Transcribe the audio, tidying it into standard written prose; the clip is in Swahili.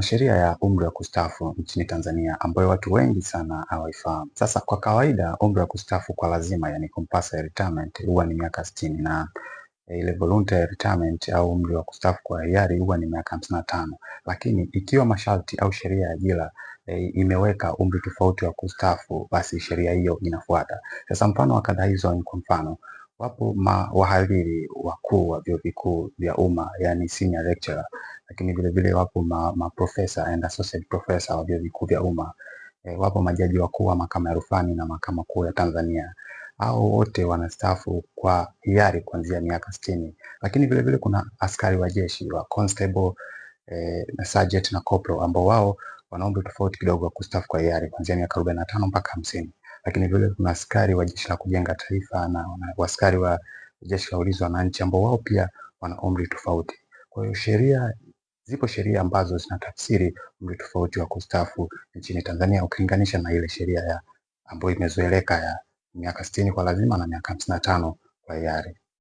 Sheria ya umri wa kustaafu nchini Tanzania ambayo watu wengi sana hawaifahamu. Sasa kwa kawaida umri wa kustaafu kwa lazima, yani compulsory retirement, huwa ni miaka 60 na ile voluntary retirement au umri wa kustaafu kwa hiari huwa ni miaka 55. Lakini ikiwa masharti au sheria ya ajira imeweka umri tofauti wa kustaafu, basi sheria hiyo inafuata. Sasa mfano wa kadha hizo ni kwa mfano, wapo wahadhiri wakuu wa vyuo vikuu vya umma, yani senior lecturer, lakini vile vile wapo professor and associate professor wa vyuo vikuu vya umma. Wapo majaji wakuu wa mahakama ya rufani na mahakama kuu ya Tanzania. Hao wote wanastaafu kwa hiari kuanzia miaka 60. Lakini vile vile kuna askari wa jeshi wa constable, na sergeant na corporal ambao wao wana umri tofauti kidogo wa kustaafu kwa hiari kuanzia miaka 45 mpaka 50. Lakini vile kuna askari wa jeshi la kujenga taifa na askari wa jeshi la ulinzi wa wananchi ambao wao pia wana umri tofauti. Kwa hiyo zipo sheria ambazo zinatafsiri umri tofauti wa kustaafu nchini Tanzania ukilinganisha na ile sheria ambayo imezoeleka ya miaka 60 kwa lazima na miaka 55 kwa hiari.